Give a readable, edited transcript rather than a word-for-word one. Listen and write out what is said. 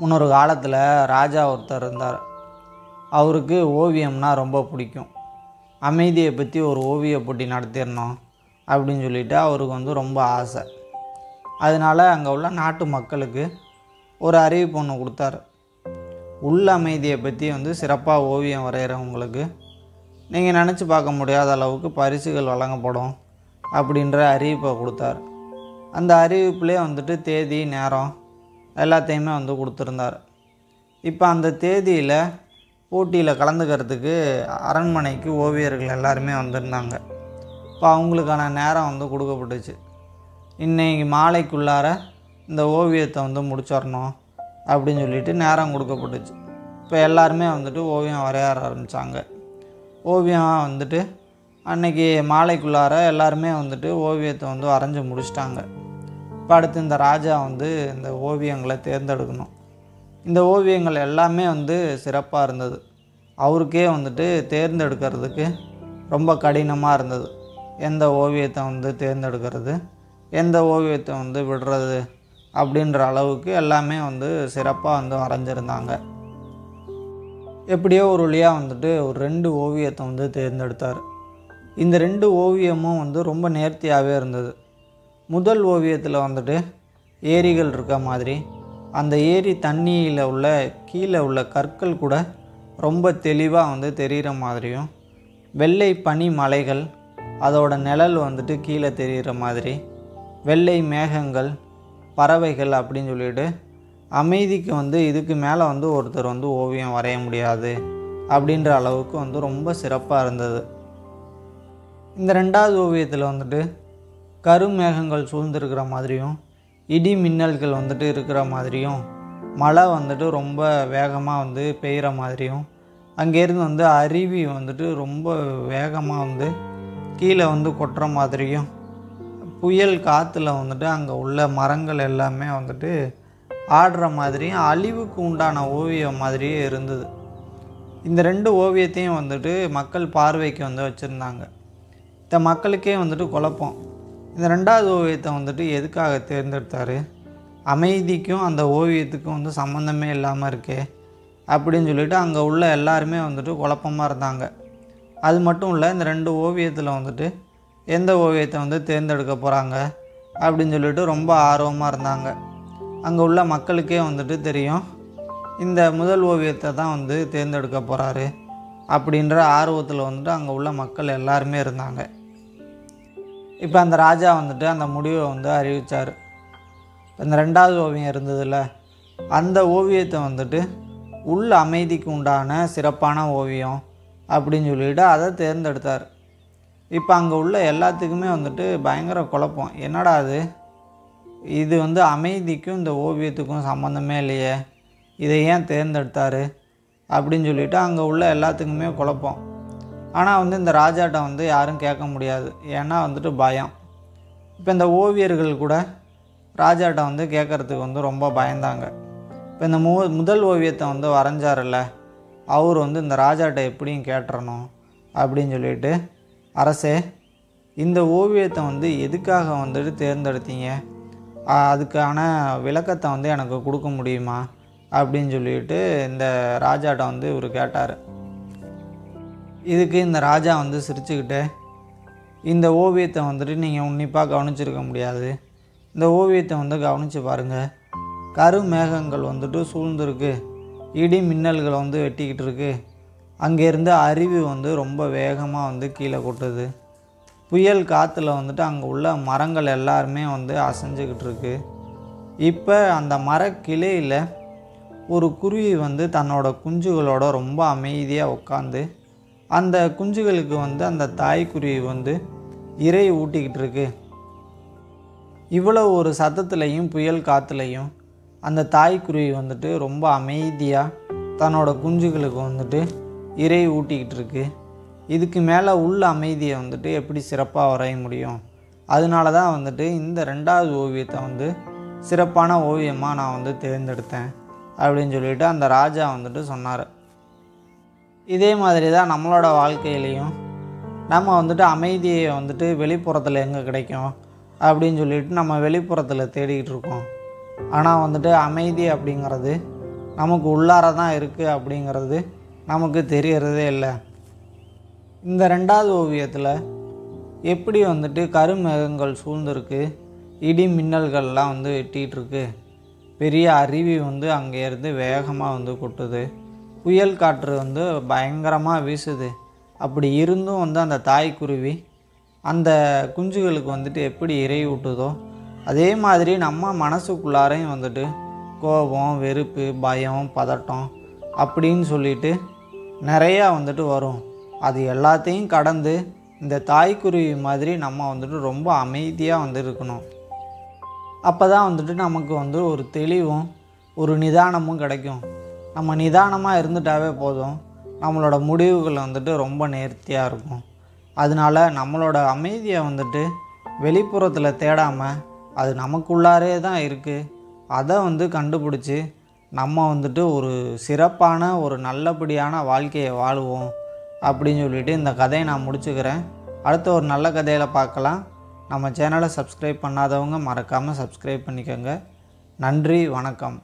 முன்னொரு காலத்தில் ராஜா ஒருத்தர் இருந்தார். அவருக்கு ஓவியம்னா ரொம்ப பிடிக்கும். அமைதியை பற்றி ஒரு ஓவிய போட்டி நடத்திடணும் அப்படின்னு சொல்லிட்டு அவருக்கு ரொம்ப ஆசை. அதனால் அங்கே உள்ள நாட்டு மக்களுக்கு ஒரு அறிவிப்பு ஒன்று கொடுத்தாரு. உள்ள அமைதியை பற்றி சிறப்பாக ஓவியம் வரைகிறவங்களுக்கு நீங்கள் நினச்சி பார்க்க முடியாத அளவுக்கு பரிசுகள் வழங்கப்படும் அப்படின்ற அறிவிப்பை கொடுத்தார். அந்த அறிவிப்புலேயே தேதி நேரம் எல்லாத்தையுமே கொடுத்துருந்தார். இப்போ அந்த தேதியில் போட்டியில் கலந்துக்கிறதுக்கு அரண்மனைக்கு ஓவியர்கள் எல்லாருமே வந்திருந்தாங்க. இப்போ அவங்களுக்கான நேரம் கொடுக்கப்பட்டுச்சு. இன்றைக்கி மாலைக்குள்ளார இந்த ஓவியத்தை முடிச்சிடணும் அப்படின்னு சொல்லிட்டு நேரம் கொடுக்கப்பட்டுச்சு. இப்போ எல்லாருமே ஓவியம் வரைய ஆரம்பித்தாங்க. ஓவியம் அன்றைக்கி மாலைக்குள்ளார எல்லாருமே ஓவியத்தை வரைஞ்சி முடிச்சிட்டாங்க. இப்போ அடுத்து இந்த ராஜா இந்த ஓவியங்களை தேர்ந்தெடுக்கணும். இந்த ஓவியங்கள் எல்லாமே சிறப்பாக இருந்தது. அவருக்கே தேர்ந்தெடுக்கிறதுக்கு ரொம்ப கடினமாக இருந்தது. எந்த ஓவியத்தை தேர்ந்தெடுக்கிறது, எந்த ஓவியத்தை விடுறது அப்படின்ற அளவுக்கு எல்லாமே சிறப்பாக வரைஞ்சிருந்தாங்க. எப்படியோ ஒரு வழியாக ஒரு 2 ஓவியத்தை தேர்ந்தெடுத்தார். இந்த 2 ஓவியமும் ரொம்ப நேர்த்தியாகவே இருந்தது. முதல் ஓவியத்தில் ஏரிகள் இருக்க மாதிரி, அந்த ஏரி தண்ணியில் உள்ள கீழே உள்ள கற்கள் கூட ரொம்ப தெளிவாக தெரிகிற மாதிரியும், வெள்ளை பனி மலைகள் அதோட நிழல் கீழே தெரிகிற மாதிரி, வெள்ளை மேகங்கள், பறவைகள் அப்படின்னு சொல்லிட்டு அமைதிக்கு இதுக்கு மேலே ஒருத்தர் ஓவியம் வரைய முடியாது அப்படின்ற அளவுக்கு ரொம்ப சிறப்பாக இருந்தது. இந்த 2வது ஓவியத்தில் கருமேகங்கள் சூழ்ந்திருக்கிற மாதிரியும், இடி மின்னல்கள் இருக்கிற மாதிரியும், மழை ரொம்ப வேகமாக பெய்கிற மாதிரியும், அங்கேருந்து அருவி ரொம்ப வேகமாக கீழே கொட்டுற மாதிரியும், புயல் காற்றுல அங்கே உள்ள மரங்கள் எல்லாமே ஆடுற மாதிரியும், அழிவுக்கு உண்டான ஓவியம் மாதிரியே இருந்தது. இந்த 2 ஓவியத்தையும் மக்கள் பார்வைக்கு வச்சுருந்தாங்க. இந்த மக்களுக்கே குழப்பம். இந்த 2வது ஓவியத்தை எதுக்காக தேர்ந்தெடுத்தார்? அமைதிக்கும் அந்த ஓவியத்துக்கும் சம்மந்தமே இல்லாமல் இருக்கே அப்படின்னு சொல்லிட்டு அங்கே உள்ள எல்லாருமே குழப்பமாக இருந்தாங்க. அது மட்டும் இல்லை, இந்த 2 ஓவியத்தில் எந்த ஓவியத்தை தேர்ந்தெடுக்க போகிறாங்க அப்படின்னு சொல்லிட்டு ரொம்ப ஆர்வமாக இருந்தாங்க. அங்கே உள்ள மக்களுக்கே தெரியும், இந்த முதல் ஓவியத்தை தான் தேர்ந்தெடுக்க போகிறாரு அப்படின்ற ஆர்வத்தில் அங்கே உள்ள மக்கள் எல்லாருமே இருந்தாங்க. இப்போ அந்த ராஜா அந்த முடிவை அறிவித்தார். இந்த 2வது ஓவியம் இருந்ததில்ல, அந்த ஓவியத்தை உள்ள அமைதிக்கு உண்டான சிறப்பான ஓவியம் அப்படின்னு சொல்லிட்டு அதை தேர்ந்தெடுத்தார். இப்போ அங்கே உள்ள எல்லாத்துக்குமே பயங்கர குழப்பம். என்னடா இது அமைதிக்கும் இந்த ஓவியத்துக்கும் சம்மந்தமே இல்லையே, இதை ஏன் தேர்ந்தெடுத்தார் அப்படின்னு சொல்லிட்டு அங்கே உள்ள எல்லாத்துக்குமே குழப்பம். ஆனால் இந்த ராஜாட்ட யாரும் கேட்க முடியாது. ஏன்னா பயம். இப்போ இந்த ஓவியர்கள் கூட ராஜாட்ட கேட்குறதுக்கு ரொம்ப பயந்தாங்க. இப்போ இந்த முதல் ஓவியத்தை வரைஞ்சார்ல, அவர் இந்த ராஜாட்ட எப்படியும் கேட்டுறணும் அப்படின்னு சொல்லிட்டு, அரசே, இந்த ஓவியத்தை எதுக்காக தேர்ந்தெடுத்தீங்க, அதுக்கான விளக்கத்தை எனக்கு கொடுக்க முடியுமா அப்படின்னு சொல்லிட்டு இந்த ராஜாட்ட இவர் கேட்டார். இதுக்கு இந்த ராஜா சிரிச்சுக்கிட்டு, இந்த ஓவியத்தை நீங்கள் உன்னிப்பாக கவனிச்சிருக்க முடியாது, இந்த ஓவியத்தை கவனித்து பாருங்கள். கருமேகங்கள் சூழ்ந்துருக்கு, இடி மின்னல்கள் வெட்டிக்கிட்டு இருக்கு, அங்கேருந்து அருவி ரொம்ப வேகமாக கீழே கொட்டுது, புயல் காற்றுல அங்கே உள்ள மரங்கள் எல்லாருமே அசைஞ்சிக்கிட்டு இருக்கு. இப்போ அந்த மரக்கிளையில் ஒரு குருவி தன்னோட குஞ்சுகளோட ரொம்ப அமைதியாக உட்காந்து அந்த குஞ்சுகளுக்கு அந்த தாய்க்குருவி இறை ஊட்டிக்கிட்டு இருக்கு. இவ்வளோ ஒரு சத்தத்துலேயும் புயல் காற்றுலையும் அந்த தாய்க்குருவி ரொம்ப அமைதியாக தன்னோட குஞ்சுகளுக்கு இறை ஊட்டிக்கிட்டு இருக்கு. இதுக்கு மேலே உள்ள அமைதியை எப்படி சிறப்பாக வரைய முடியும்? அதனால தான் இந்த 2வது ஓவியத்தை சிறப்பான ஓவியமாக நான் தேர்ந்தெடுத்தேன் அப்படின்னு சொல்லிட்டு அந்த ராஜா சொன்னார். இதே மாதிரி தான் நம்மளோட வாழ்க்கையிலையும் நம்ம அமைதியை வெளிப்புறத்தில் எங்கே கிடைக்கும் அப்படின்னு சொல்லிட்டு நம்ம வெளிப்புறத்தில் தேடிக்கிட்டு இருக்கோம். ஆனால் அமைதி அப்படிங்கிறது நமக்கு உள்ளார தான் இருக்குது அப்படிங்கிறது நமக்கு தெரியறதே இல்லை. இந்த ரெண்டாவது ஓவியத்தில் எப்படி வந்துட்டு கருமேகங்கள் சூழ்ந்திருக்கு, இடி மின்னல்கள்லாம் வந்து வெட்டிகிட்ருக்கு, பெரிய அருவி வந்து அங்கேருந்து வேகமாக வந்து கொட்டுது, புயல் காற்று வந்து பயங்கரமாக வீசுது. அப்படி இருந்தும் வந்து அந்த தாய்க்குருவி அந்த குஞ்சுகளுக்கு வந்துட்டு எப்படி இறை ஊட்டுதோ அதே மாதிரி நம்ம மனசுக்குள்ளாரையும் வந்துட்டு கோபம், வெறுப்பு, பயம், பதட்டம் அப்படின்னு சொல்லிட்டு நிறையா வந்துட்டு வரும். அது எல்லாத்தையும் கடந்து இந்த தாய்க்குருவி மாதிரி நம்ம வந்துட்டு ரொம்ப அமைதியாக வந்து இருக்கணும். அப்போ தான் வந்துட்டு நமக்கு வந்து ஒரு தெளிவும் ஒரு நிதானமும் கிடைக்கும். நம்ம நிதானமாக இருந்துட்டாவே போதும், நம்மளோட முடிவுகள் வந்துட்டு ரொம்ப நேர்த்தியாக இருக்கும். அதனால் நம்மளோட அமைதியை வந்துட்டு வெளிப்புறத்தில் தேடாமல் அது நமக்குள்ளாரே தான் இருக்குது, அதை வந்து கண்டுபிடிச்சி நம்ம வந்துட்டு ஒரு சிறப்பான ஒரு நல்லபடியான வாழ்க்கையை வாழுவோம் அப்படின்னு சொல்லிட்டு இந்த கதையை நான் முடிச்சுக்கிறேன். அடுத்த ஒரு நல்ல கதையில் பார்க்கலாம். நம்ம சேனலை சப்ஸ்கிரைப் பண்ணாதவங்க மறக்காமல் சப்ஸ்கிரைப் பண்ணிக்கோங்க. நன்றி, வணக்கம்.